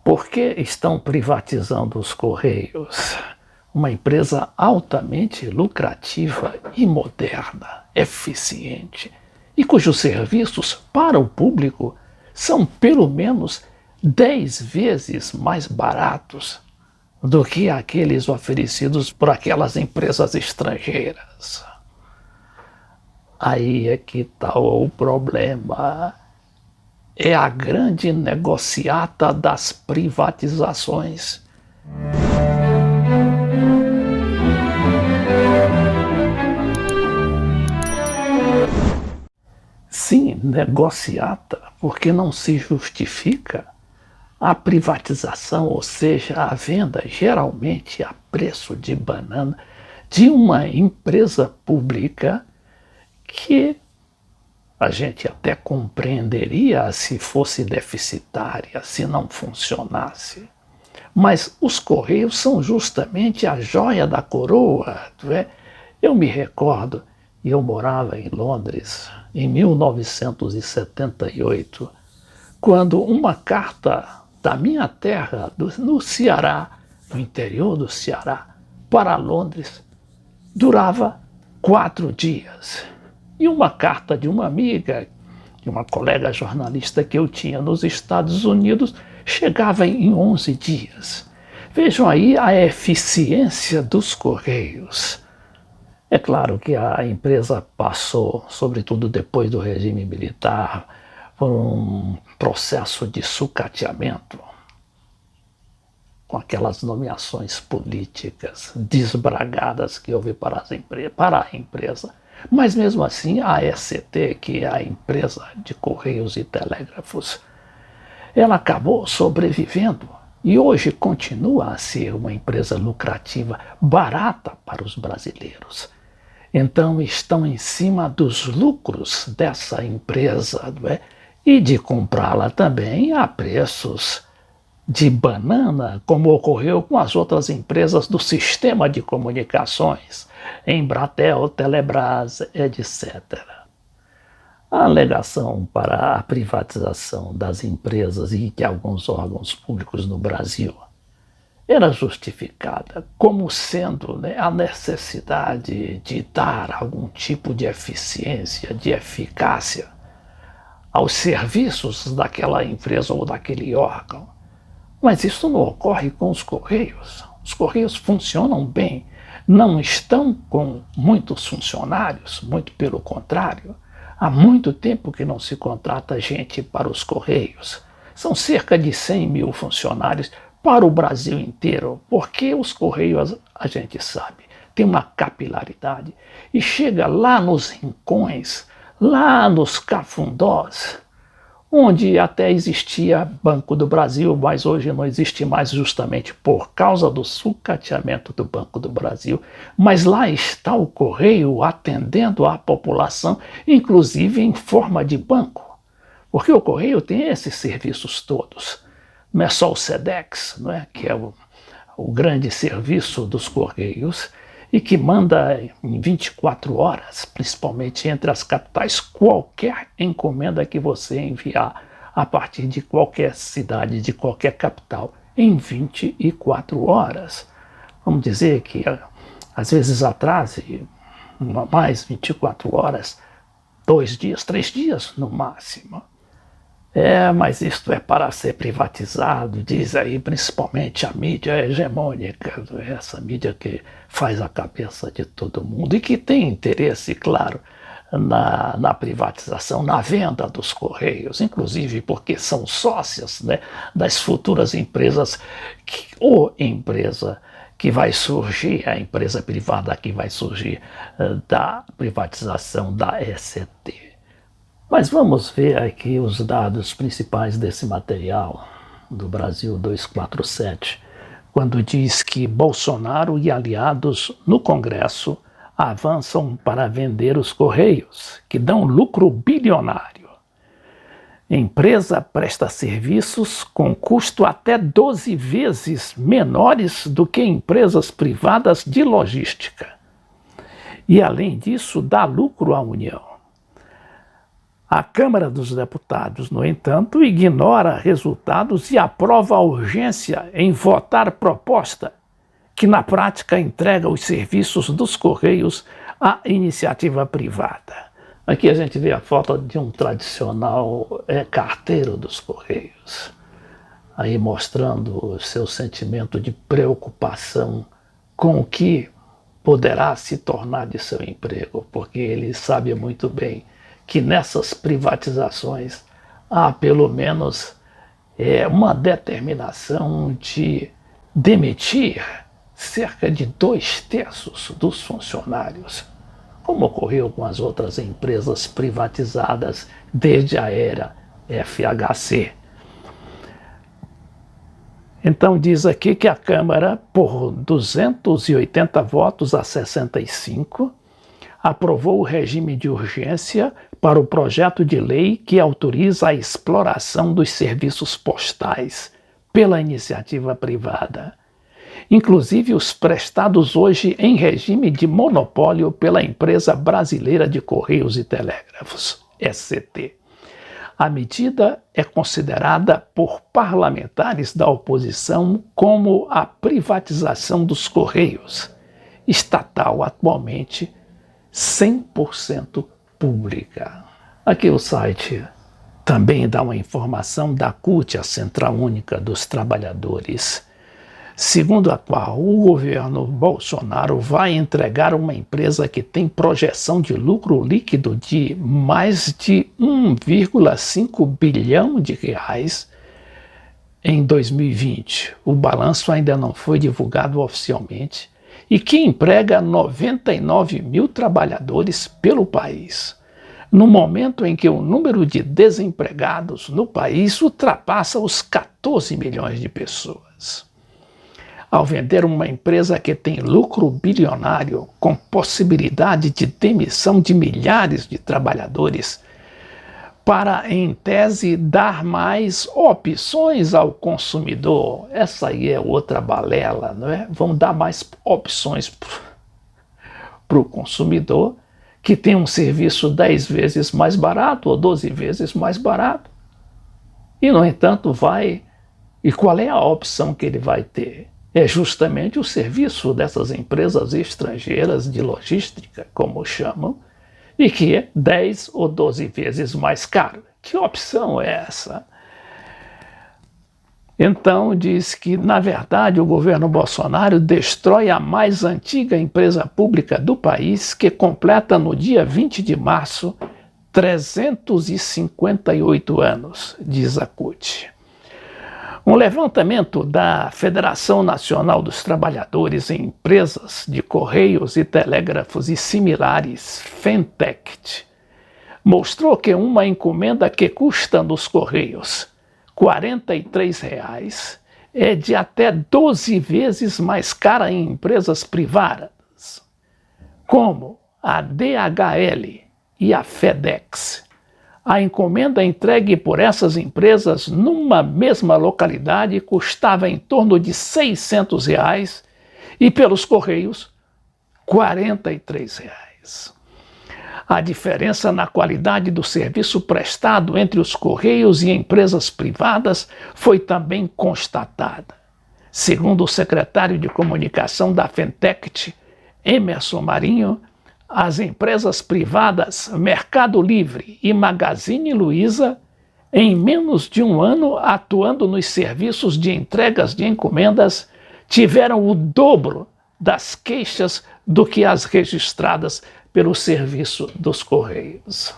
Por que estão privatizando os Correios? Uma empresa altamente lucrativa e moderna, eficiente, e cujos serviços para o público são pelo menos 10 vezes mais baratos do que aqueles oferecidos por aquelas empresas estrangeiras. Aí é que está o problema. É a grande negociata das privatizações. Sim, negociata, porque não se justifica a privatização, ou seja, a venda, geralmente a preço de banana, de uma empresa pública que a gente até compreenderia se fosse deficitária, se não funcionasse. Mas os Correios são justamente a joia da coroa. Eu me recordo, e eu morava em Londres em 1978, quando uma carta da minha terra, no Ceará, no interior do Ceará, para Londres, durava 4 dias. E uma carta de uma amiga, de uma colega jornalista que eu tinha nos Estados Unidos, chegava em 11 dias. Vejam aí a eficiência dos Correios. É claro que a empresa passou, sobretudo depois do regime militar, por um processo de sucateamento, com aquelas nomeações políticas desbragadas que houve para a empresa. Mas mesmo assim, a ECT, que é a empresa de Correios e Telégrafos, ela acabou sobrevivendo e hoje continua a ser uma empresa lucrativa, barata para os brasileiros. Então estão em cima dos lucros dessa empresa, não é? E de comprá-la também a preços de banana, como ocorreu com as outras empresas do sistema de comunicações, Embratel, Telebrás, etc. A alegação para a privatização das empresas e de alguns órgãos públicos no Brasil era justificada como sendo, a necessidade de dar algum tipo de eficiência, de eficácia aos serviços daquela empresa ou daquele órgão. Mas isso não ocorre com os Correios. Os Correios funcionam bem, não estão com muitos funcionários, muito pelo contrário. Há muito tempo que não se contrata gente para os Correios. São cerca de 100 mil funcionários para o Brasil inteiro, porque os Correios, a gente sabe, tem uma capilaridade e chega lá nos rincões, lá nos cafundós, onde até existia Banco do Brasil, mas hoje não existe mais justamente por causa do sucateamento do Banco do Brasil. Mas lá está o Correio atendendo a população, inclusive em forma de banco, porque o Correio tem esses serviços todos. Não é só o SEDEX, não é? Que é o grande serviço dos Correios, e que manda em 24 horas, principalmente entre as capitais, qualquer encomenda que você enviar a partir de qualquer cidade, de qualquer capital, em 24 horas. Vamos dizer que às vezes atrase mais 24 horas, 2 dias, 3 dias no máximo. Mas isto é para ser privatizado, diz aí principalmente a mídia hegemônica, essa mídia que faz a cabeça de todo mundo e que tem interesse, claro, na privatização, na venda dos Correios, inclusive porque são sócias, das futuras empresas, ou empresa que vai surgir, a empresa privada que vai surgir da privatização da ECT. Mas vamos ver aqui os dados principais desse material do Brasil 247, quando diz que Bolsonaro e aliados no Congresso avançam para vender os Correios, que dão lucro bilionário. Empresa presta serviços com custo até 12 vezes menores do que empresas privadas de logística. E, além disso, dá lucro à União. A Câmara dos Deputados, no entanto, ignora resultados e aprova a urgência em votar proposta que, na prática, entrega os serviços dos Correios à iniciativa privada. Aqui a gente vê a foto de um tradicional carteiro dos Correios, aí mostrando o seu sentimento de preocupação com o que poderá se tornar de seu emprego, porque ele sabe muito bem que nessas privatizações há pelo menos uma determinação de demitir cerca de 2/3 dos funcionários, como ocorreu com as outras empresas privatizadas desde a era FHC. Então diz aqui que a Câmara, por 280 votos a 65, aprovou o regime de urgência para o projeto de lei que autoriza a exploração dos serviços postais pela iniciativa privada, inclusive os prestados hoje em regime de monopólio pela Empresa Brasileira de Correios e Telégrafos, SCT. A medida é considerada por parlamentares da oposição como a privatização dos Correios, estatal atualmente 100% pública. Aqui o site também dá uma informação da CUT, a Central Única dos Trabalhadores, segundo a qual o governo Bolsonaro vai entregar uma empresa que tem projeção de lucro líquido de mais de 1,5 bilhão de reais em 2020. O balanço ainda não foi divulgado oficialmente e que emprega 99 mil trabalhadores pelo país, no momento em que o número de desempregados no país ultrapassa os 14 milhões de pessoas. Ao vender uma empresa que tem lucro bilionário, com possibilidade de demissão de milhares de trabalhadores, para, em tese, dar mais opções ao consumidor. Essa aí é outra balela, não é? Vão dar mais opções para o consumidor, que tem um serviço 10 vezes mais barato ou 12 vezes mais barato. E, no entanto, E qual é a opção que ele vai ter? É justamente o serviço dessas empresas estrangeiras de logística, como chamam, e que é 10 ou 12 vezes mais caro. Que opção é essa? Então diz que, na verdade, o governo Bolsonaro destrói a mais antiga empresa pública do país, que completa no dia 20 de março 358 anos, diz a CUT. Um levantamento da Federação Nacional dos Trabalhadores em Empresas de Correios e Telégrafos e similares, FENTECT, mostrou que uma encomenda que custa nos Correios R$ 43,00 é de até 12 vezes mais cara em empresas privadas, como a DHL e a FedEx. A encomenda entregue por essas empresas numa mesma localidade custava em torno de R$ 600,00 e pelos Correios R$ 43,00. A diferença na qualidade do serviço prestado entre os Correios e empresas privadas foi também constatada. Segundo o secretário de comunicação da FENTECT, Emerson Marinho, as empresas privadas Mercado Livre e Magazine Luiza, em menos de um ano atuando nos serviços de entregas de encomendas, tiveram o dobro das queixas do que as registradas pelo serviço dos Correios.